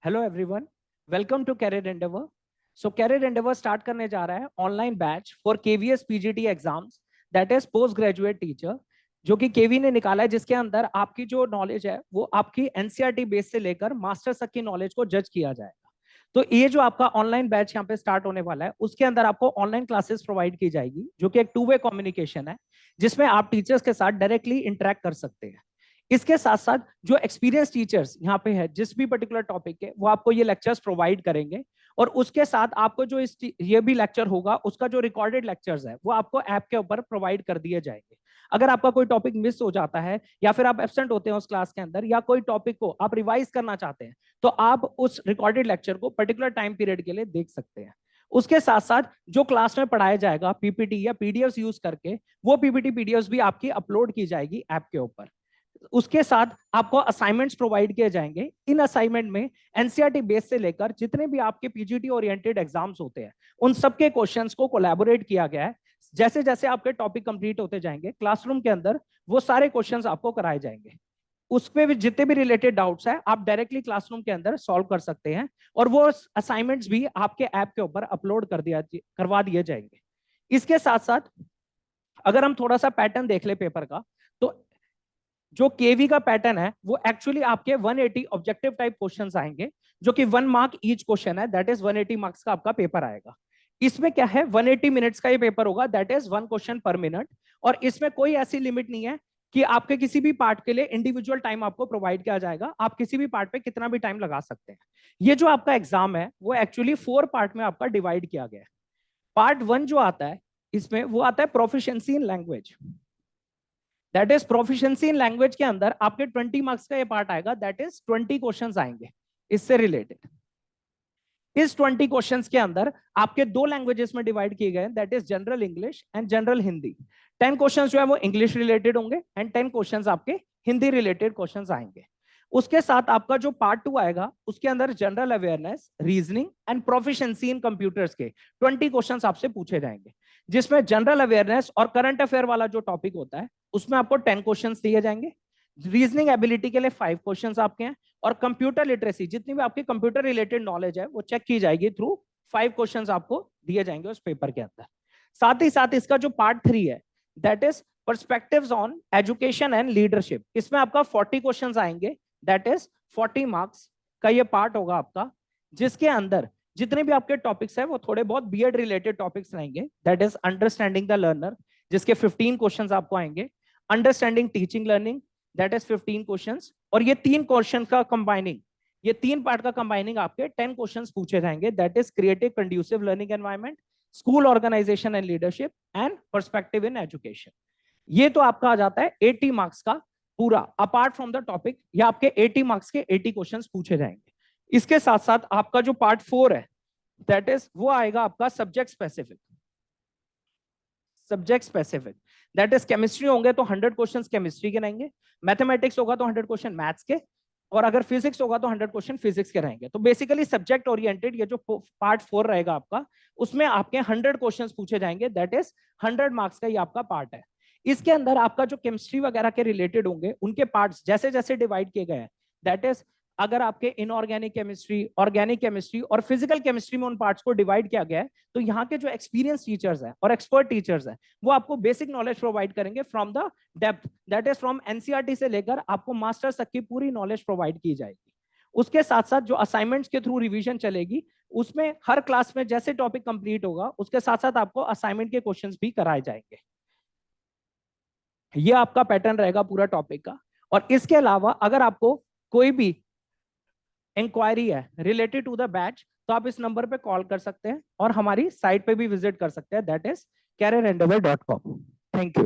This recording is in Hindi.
Hello everyone, welcome to career endeavour. So career endeavour start करने जा रहा है online batch for KVS PGT exams, that is post graduate teacher, जो कि केवी ने निकाला है, जिसके अंदर आपकी जो नॉलेज है वो आपकी एनसीईआरटी बेस से लेकर मास्टर्स तक की नॉलेज को जज किया जाएगा। तो ये जो आपका ऑनलाइन बैच यहाँ पे स्टार्ट होने वाला है, उसके अंदर आपको ऑनलाइन क्लासेस प्रोवाइड की जाएगी, जो कि एक टू वे कम्युनिकेशन है, जिसमें आप टीचर्स के साथ डायरेक्टली इंटरेक्ट कर सकते हैं। इसके साथ साथ जो एक्सपीरियंस टीचर्स यहाँ पे है, जिस भी पर्टिकुलर टॉपिक के, वो आपको ये लेक्चर्स प्रोवाइड करेंगे। और उसके साथ आपको जो ये भी लेक्चर होगा, उसका जो रिकॉर्डेड लेक्चर्स है वो आपको ऐप के ऊपर प्रोवाइड कर दिए जाएंगे। अगर आपका कोई टॉपिक मिस हो जाता है या फिर आप एब्सेंट होते हैं उस क्लास के अंदर, या कोई टॉपिक को आप रिवाइज करना चाहते हैं, तो आप उस रिकॉर्डेड लेक्चर को पर्टिकुलर टाइम पीरियड के लिए देख सकते हैं। उसके साथ साथ जो क्लास में पढ़ाया जाएगा पीपीटी या पीडीएफ यूज करके, वो पीपीटी पीडीएफ भी आपकी अपलोड की जाएगी ऐप के ऊपर। उसके साथ आपको असाइनमेंट्स प्रोवाइड किए जाएंगे। इन असाइनमेंट में एनसीईआरटी बेस से लेकर जितने भी आपके पीजीटी ओरिएंटेड एग्जाम्स होते हैं, उन सबके क्वेश्चंस को कोलैबोरेट किया गया है। जैसे जैसे आपके टॉपिक कंप्लीट होते जाएंगे क्लासरूम के अंदर, वो सारे क्वेश्चंस आपको कराए जाएंगे। उसपे भी जितने भी रिलेटेड डाउट्स है, आप डायरेक्टली क्लासरूम के अंदर सॉल्व कर सकते हैं, और वो असाइनमेंट्स भी आपके ऐप के ऊपर अपलोड करवा दिए जाएंगे। इसके साथ साथ अगर हम थोड़ा सा पैटर्न देख ले पेपर का, तो जो केवी का पैटर्न है वो एक्चुअली आपके 180 ऑब्जेक्टिव टाइप क्वेश्चंस आएंगे, जो कि 1 मार्क ईच क्वेश्चन है, दैट इज 180 मार्क्स का आपका पेपर आएगा। इसमें क्या है, 180 मिनट्स का ये पेपर होगा, दैट इज 1 क्वेश्चन पर मिनट। और इसमें कोई ऐसी लिमिट नहीं है कि आपके किसी भी पार्ट के लिए इंडिविजुअल टाइम आपको प्रोवाइड किया जाएगा, आप किसी भी पार्ट पे कितना भी टाइम लगा सकते हैं। ये जो आपका एग्जाम है वो एक्चुअली 4 पार्ट में आपका डिवाइड किया गया है। पार्ट 1 जो आता है, इसमें वो आता है proficiency in language, that is proficiency in language के अंदर आपके 20 मार्क्स का ये पार्ट आएगा, दैट इज 20 क्वेश्चंस आएंगे इससे रिलेटेड। इस 20 क्वेश्चंस के अंदर आपके 2 लैंग्वेजेस में डिवाइड किए गए, that is general English and general Hindi. 10 questions जो है वो इंग्लिश रिलेटेड होंगे एंड 10 क्वेश्चंस आपके हिंदी रिलेटेड क्वेश्चंस आएंगे। उसके साथ आपका जो पार्ट 2 आएगा, उसके अंदर general awareness, reasoning and proficiency in computers के 20 क्वेश्चंस आपसे पूछे जाएंगे, जिसमें जनरल अवेयरनेस और करंट अफेयर वाला जो टॉपिक होता है उसमें आपको 10 क्वेश्चंस दिए जाएंगे। रीजनिंग एबिलिटी के लिए 5 क्वेश्चंस आपके हैं, और कंप्यूटर लिटरेसी, जितनी भी आपकी कंप्यूटर रिलेटेड नॉलेज है वो चेक की जाएगी थ्रू 5 क्वेश्चंस आपको दिए जाएंगे उस पेपर के अंदर। साथ ही साथ इसका जो पार्ट 3 है, that is perspectives on education and leadership, इसमें आपका 40 क्वेश्चंस आएंगे, दैट इज 40 मार्क्स का ये पार्ट होगा आपका, जिसके अंदर जितने भी आपके टॉपिक्स है वो थोड़े बहुत बीएड रिलेटेड टॉपिक्स रहेंगे, that is understanding the learner, जिसके 15 क्वेश्चंस आपको आएंगे। Understanding teaching learning, that is 15 questions. और ये 3 क्वेश्चन का कंबाइनिंग, ये 3 पार्ट का कंबाइनिंग आपके 10 क्वेश्चंस पूछे जाएंगे, that is creative conducive learning environment, school organisation and leadership and perspective in education. ये तो आपका आ जाता है 80 मार्क्स का पूरा, अपार्ट फ्रॉम द टॉपिक, या आपके 80 मार्क्स के 80 क्वेश्चंस पूछे जाएंगे। इसके साथ साथ आपका जो पार्ट 4 है, दैट इज वो आएगा आपका subject specific. Subject specific that is chemistry होंगे तो 100 क्वेश्चंस केमिस्ट्री के रहेंगे, मैथमेटिक्स होगा तो 100 क्वेश्चन मैथ्स के, और अगर फिजिक्स होगा तो 100 क्वेश्चन फिजिक्स के रहेंगे। तो बेसिकली सब्जेक्ट ओरिएंटेड ये जो पार्ट 4 रहेगा आपका, उसमें आपके 100 क्वेश्चंस पूछे जाएंगे, दैट इज 100 मार्क्स का ये आपका पार्ट है। इसके अंदर आपका जो केमिस्ट्री वगैरह के रिलेटेड होंगे, उनके पार्ट्स जैसे जैसे डिवाइड किए गए हैं, दैट इज अगर आपके इनऑर्गेनिक केमिस्ट्री, ऑर्गेनिक केमिस्ट्री और फिजिकल केमिस्ट्री में उन पार्ट्स को डिवाइड किया गया है, तो यहाँ के जो एक्सपीरियंस टीचर्स हैं और एक्सपर्ट टीचर्स हैं, वो आपको बेसिक नॉलेज प्रोवाइड करेंगे from the depth, that is from NCERT से लेकर आपको मास्टर्स तक की पूरी नॉलेज प्रोवाइड की जाएगी। उसके साथ साथ जो असाइनमेंट्स के थ्रू रिवीजन चलेगी, उसमें हर क्लास में जैसे टॉपिक कंप्लीट होगा, उसके साथ साथ आपको असाइनमेंट के क्वेश्चंस भी कराए जाएंगे। ये आपका पैटर्न रहेगा पूरा टॉपिक का। और इसके अलावा अगर आपको कोई भी इंक्वायरी है रिलेटेड टू द बैच, तो आप इस नंबर पे कॉल कर सकते हैं और हमारी साइट पे भी विजिट कर सकते हैं, that is careerendeavor.com। Thank you.